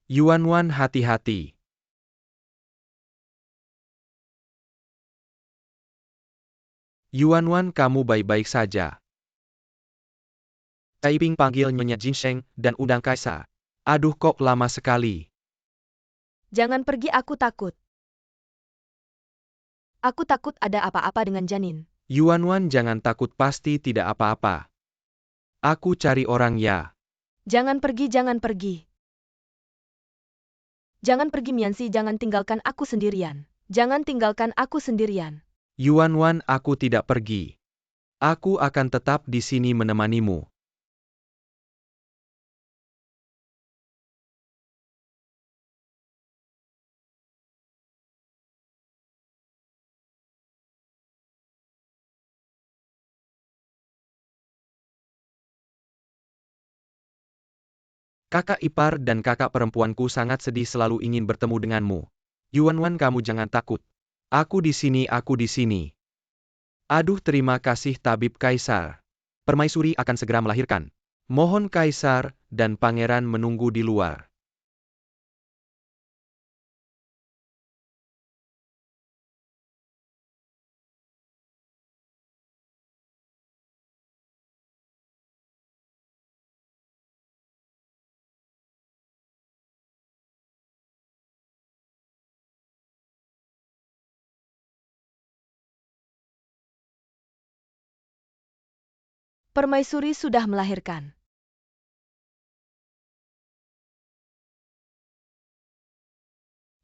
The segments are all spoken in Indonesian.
Yuan-Wan, hati-hati. Yuan-Wan, kamu baik-baik saja. Taiping panggil Nyonya Jinsheng dan undang Kaisar. Aduh, kok lama sekali. Jangan pergi, aku takut. Aku takut ada apa-apa dengan janin. Yuan-Wan, jangan takut, pasti tidak apa-apa. Aku cari orang ya. Jangan pergi, jangan pergi. Jangan pergi, Mianxi, jangan tinggalkan aku sendirian. Jangan tinggalkan aku sendirian. Yuan-Wan, aku tidak pergi. Aku akan tetap di sini menemanimu. Kakak ipar dan kakak perempuanku sangat sedih selalu ingin bertemu denganmu. Yuan-Wan, kamu jangan takut. Aku di sini, aku di sini. Aduh, terima kasih tabib Kaisar. Permaisuri akan segera melahirkan. Mohon Kaisar dan pangeran menunggu di luar. Permaisuri sudah melahirkan.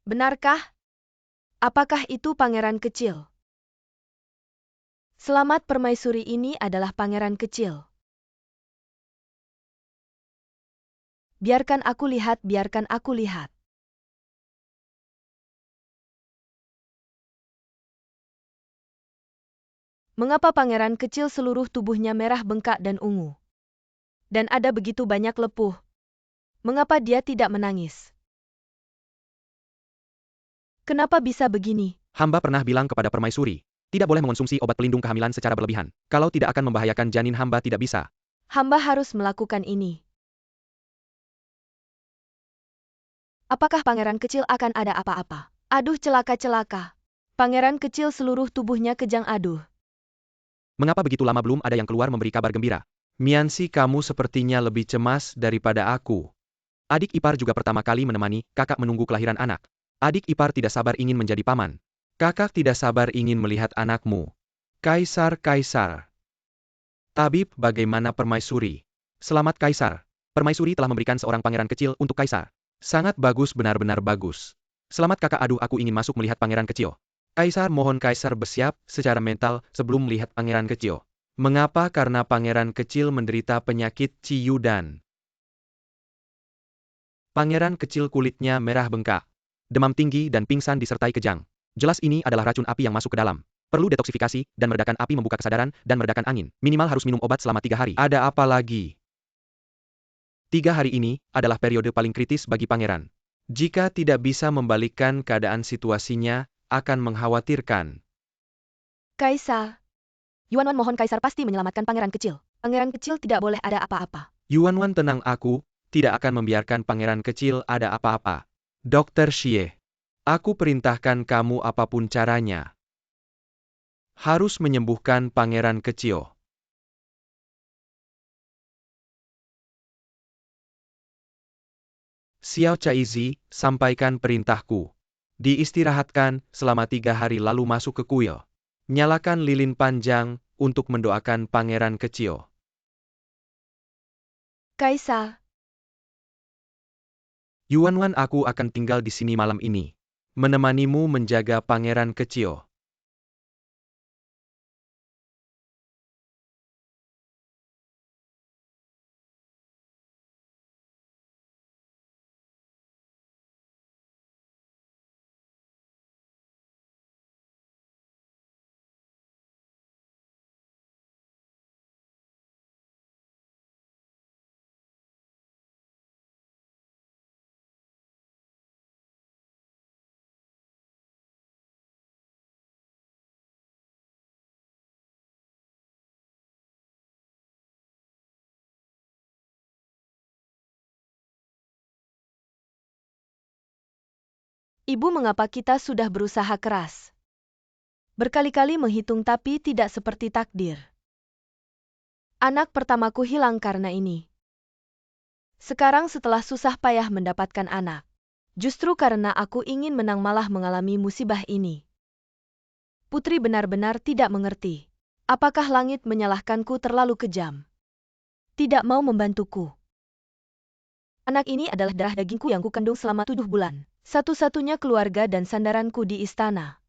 Benarkah? Apakah itu pangeran kecil? Selamat, permaisuri, ini adalah pangeran kecil. Biarkan aku lihat, biarkan aku lihat. Mengapa pangeran kecil seluruh tubuhnya merah bengkak dan ungu? Dan ada begitu banyak lepuh. Mengapa dia tidak menangis? Kenapa bisa begini? Hamba pernah bilang kepada permaisuri, tidak boleh mengonsumsi obat pelindung kehamilan secara berlebihan. Kalau tidak akan membahayakan janin, hamba tidak bisa. Hamba harus melakukan ini. Apakah pangeran kecil akan ada apa-apa? Aduh, celaka-celaka. Pangeran kecil seluruh tubuhnya kejang, aduh. Mengapa begitu lama belum ada yang keluar memberi kabar gembira? Mianxi, kamu sepertinya lebih cemas daripada aku. Adik ipar juga pertama kali menemani kakak menunggu kelahiran anak. Adik ipar tidak sabar ingin menjadi paman. Kakak tidak sabar ingin melihat anakmu. Kaisar, Kaisar. Tabib, bagaimana permaisuri? Selamat Kaisar. Permaisuri telah memberikan seorang pangeran kecil untuk Kaisar. Sangat bagus, benar-benar bagus. Selamat kakak, aduh, aku ingin masuk melihat pangeran kecil. Kaisar, mohon Kaisar bersiap secara mental sebelum melihat pangeran kecil. Mengapa? Karena pangeran kecil menderita penyakit Ciyudan. Pangeran kecil kulitnya merah bengkak, demam tinggi dan pingsan disertai kejang. Jelas ini adalah racun api yang masuk ke dalam. Perlu detoksifikasi, dan meredakan api membuka kesadaran, dan meredakan angin. Minimal harus minum obat selama 3 hari. Ada apa lagi? 3 hari ini adalah periode paling kritis bagi pangeran. Jika tidak bisa membalikkan keadaan situasinya, akan mengkhawatirkan. Kaisar. Yuan-Wan, mohon Kaisar pasti menyelamatkan pangeran kecil. Pangeran kecil tidak boleh ada apa-apa. Yuan-Wan, tenang, aku tidak akan membiarkan pangeran kecil ada apa-apa. Dr. Xie, aku perintahkan kamu apapun caranya. Harus menyembuhkan pangeran kecil. Xiao Caizi, sampaikan perintahku. Diistirahatkan selama 3 hari lalu masuk ke kuil. Nyalakan lilin panjang untuk mendoakan pangeran kecil. Kaisar. Yuan-Wan, aku akan tinggal di sini malam ini. Menemanimu menjaga pangeran kecil. Ibu, mengapa kita sudah berusaha keras? Berkali-kali menghitung tapi tidak seperti takdir. Anak pertamaku hilang karena ini. Sekarang setelah susah payah mendapatkan anak. Justru karena aku ingin menang malah mengalami musibah ini. Putri benar-benar tidak mengerti. Apakah langit menyalahkanku terlalu kejam? Tidak mau membantuku. Anak ini adalah darah dagingku yang kukandung selama 7 bulan. Satu-satunya keluarga dan sandaranku di istana.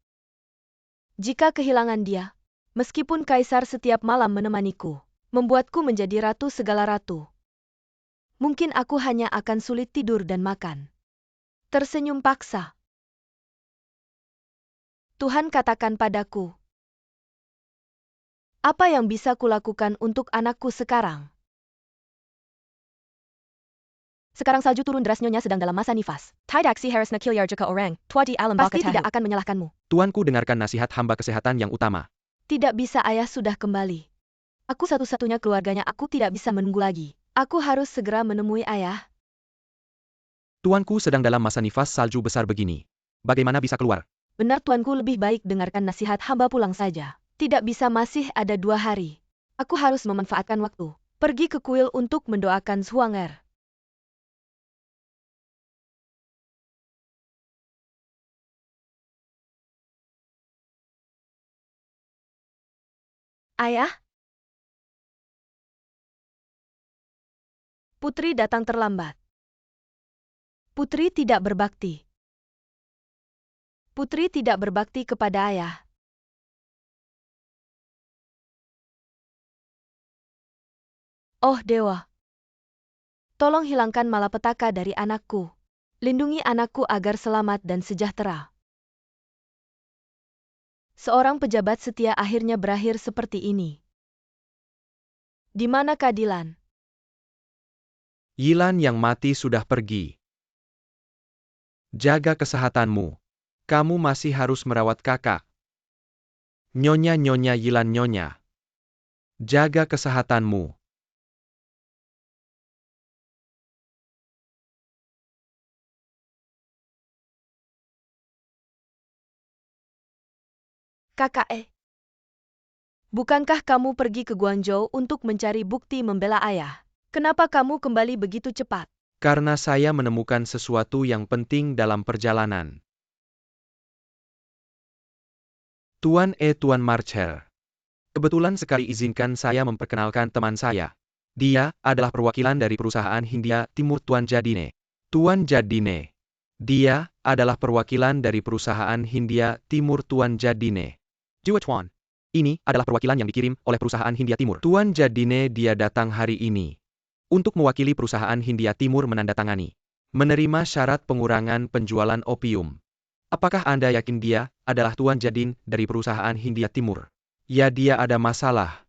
Jika kehilangan dia, meskipun kaisar setiap malam menemaniku, membuatku menjadi ratu segala ratu. Mungkin aku hanya akan sulit tidur dan makan. Tersenyum paksa. Tuhan katakan padaku, apa yang bisa kulakukan untuk anakku sekarang? Sekarang salju turun deras, nyonya sedang dalam masa nifas. Tidak si harus nakilyar jika orang, tua di alam pasti tidak akan menyalahkanmu. Tuanku, dengarkan nasihat hamba, kesehatan yang utama. Tidak bisa, ayah sudah kembali. Aku satu-satunya keluarganya, aku tidak bisa menunggu lagi. Aku harus segera menemui ayah. Tuanku sedang dalam masa nifas, salju besar begini. Bagaimana bisa keluar? Benar tuanku, lebih baik dengarkan nasihat hamba, pulang saja. Tidak bisa, masih ada 2 hari. Aku harus memanfaatkan waktu. Pergi ke kuil untuk mendoakan Zhuang'er. Ayah? Putri datang terlambat. Putri tidak berbakti. Putri tidak berbakti kepada ayah. Oh dewa. Tolong hilangkan malapetaka dari anakku. Lindungi anakku agar selamat dan sejahtera. Seorang pejabat setia akhirnya berakhir seperti ini. Di mana keadilan? Yilan yang mati sudah pergi. Jaga kesehatanmu. Kamu masih harus merawat kakak. Nyonya Yilan, nyonya. Jaga kesehatanmu. Kakak bukankah kamu pergi ke Guangzhou untuk mencari bukti membela ayah? Kenapa kamu kembali begitu cepat? Karena saya menemukan sesuatu yang penting dalam perjalanan. Tuan Marcher. Kebetulan sekali, izinkan saya memperkenalkan teman saya. Dia adalah perwakilan dari perusahaan Hindia Timur, Tuan Jadine. Tuan Jadine. Dia adalah perwakilan dari perusahaan Hindia Timur, Tuan Jadine. Jua Tuan. Ini adalah perwakilan yang dikirim oleh perusahaan Hindia Timur. Tuan Jadine, dia datang hari ini untuk mewakili perusahaan Hindia Timur menandatangani menerima syarat pengurangan penjualan opium. Apakah Anda yakin dia adalah Tuan Jadin dari perusahaan Hindia Timur? Ya, dia ada masalah.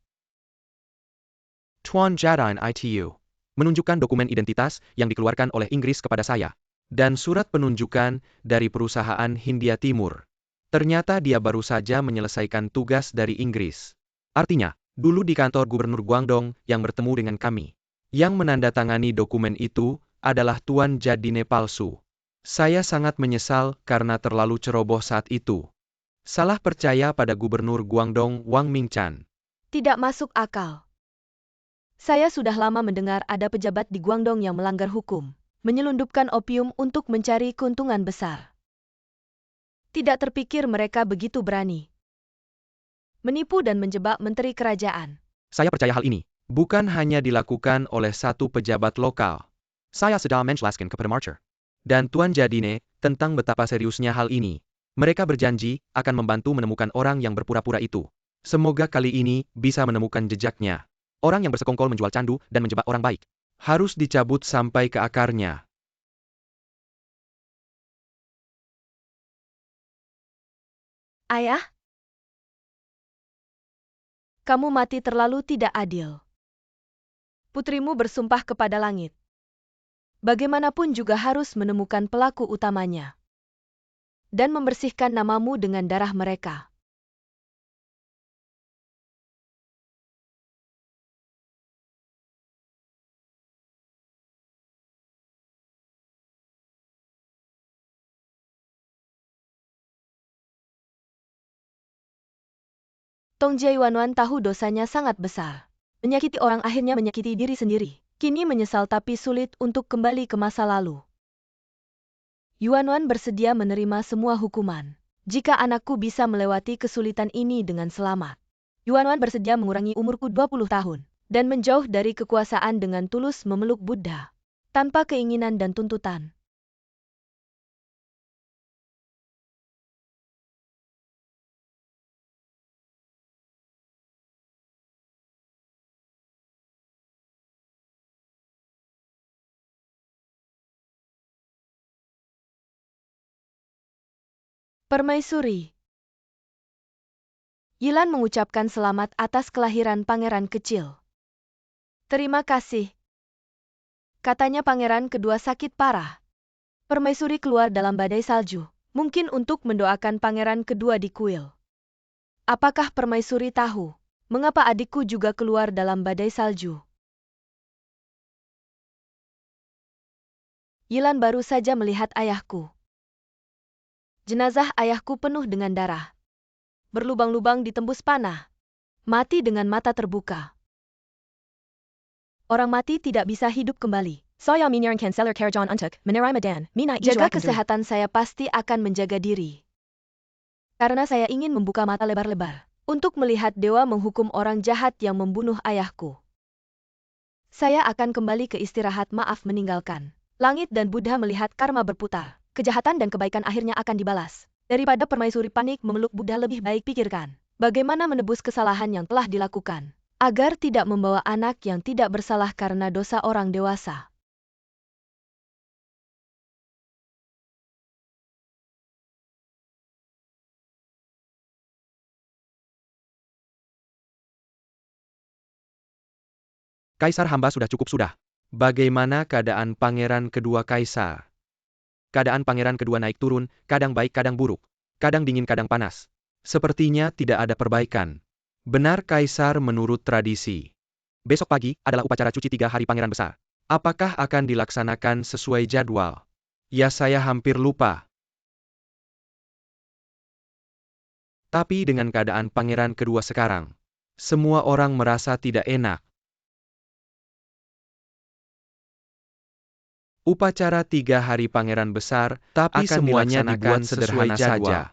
Tuan Jadine itu menunjukkan dokumen identitas yang dikeluarkan oleh Inggris kepada saya, dan surat penunjukan dari perusahaan Hindia Timur. Ternyata dia baru saja menyelesaikan tugas dari Inggris. Artinya, dulu di kantor Gubernur Guangdong yang bertemu dengan kami. Yang menandatangani dokumen itu adalah Tuan Jadine palsu. Saya sangat menyesal karena terlalu ceroboh saat itu. Salah percaya pada Gubernur Guangdong, Wang Mingchan. Tidak masuk akal. Saya sudah lama mendengar ada pejabat di Guangdong yang melanggar hukum, menyelundupkan opium untuk mencari keuntungan besar. Tidak terpikir mereka begitu berani menipu dan menjebak menteri kerajaan. Saya percaya hal ini bukan hanya dilakukan oleh satu pejabat lokal. Saya sedang menjelaskan kepada Marcher dan Tuan Jadine tentang betapa seriusnya hal ini. Mereka berjanji akan membantu menemukan orang yang berpura-pura itu. Semoga kali ini bisa menemukan jejaknya. Orang yang bersekongkol menjual candu dan menjebak orang baik harus dicabut sampai ke akarnya. Ayah? Kamu mati terlalu tidak adil. Putrimu bersumpah kepada langit. Bagaimanapun juga harus menemukan pelaku utamanya. Dan membersihkan namamu dengan darah mereka. Tong Jiayuan tahu dosanya sangat besar. Menyakiti orang akhirnya menyakiti diri sendiri. Kini menyesal tapi sulit untuk kembali ke masa lalu. Yuanwan bersedia menerima semua hukuman. Jika anakku bisa melewati kesulitan ini dengan selamat. Yuanwan bersedia mengurangi umurku 20 tahun. Dan menjauh dari kekuasaan dengan tulus memeluk Buddha. Tanpa keinginan dan tuntutan. Permaisuri. Yilan mengucapkan selamat atas kelahiran pangeran kecil. Terima kasih. Katanya pangeran kedua sakit parah. Permaisuri keluar dalam badai salju, mungkin untuk mendoakan pangeran kedua di kuil. Apakah permaisuri tahu, mengapa adikku juga keluar dalam badai salju? Yilan baru saja melihat ayahku. Jenazah ayahku penuh dengan darah. Berlubang-lubang ditembus panah. Mati dengan mata terbuka. Orang mati tidak bisa hidup kembali. Saya menyarankan seller kerjaan untuk menerima dan mina Jaga kesehatan saya pasti akan menjaga diri. Karena saya ingin membuka mata lebar-lebar. Untuk melihat dewa menghukum orang jahat yang membunuh ayahku. Saya akan kembali ke istirahat maaf meninggalkan. Langit dan Buddha melihat karma berputar. Kejahatan dan kebaikan akhirnya akan dibalas. Daripada permaisuri panik memeluk Buddha lebih baik pikirkan. Bagaimana menebus kesalahan yang telah dilakukan. Agar tidak membawa anak yang tidak bersalah karena dosa orang dewasa. Kaisar hamba sudah. Bagaimana keadaan pangeran kedua kaisar? Keadaan pangeran kedua naik turun, kadang baik kadang buruk. Kadang dingin kadang panas. Sepertinya tidak ada perbaikan. Benar kaisar menurut tradisi. Besok pagi adalah upacara cuci 3 hari pangeran besar. Apakah akan dilaksanakan sesuai jadwal? Ya saya hampir lupa. Tapi dengan keadaan pangeran kedua sekarang, semua orang merasa tidak enak. Upacara 3 hari pangeran besar, tapi semuanya dibuat sederhana saja.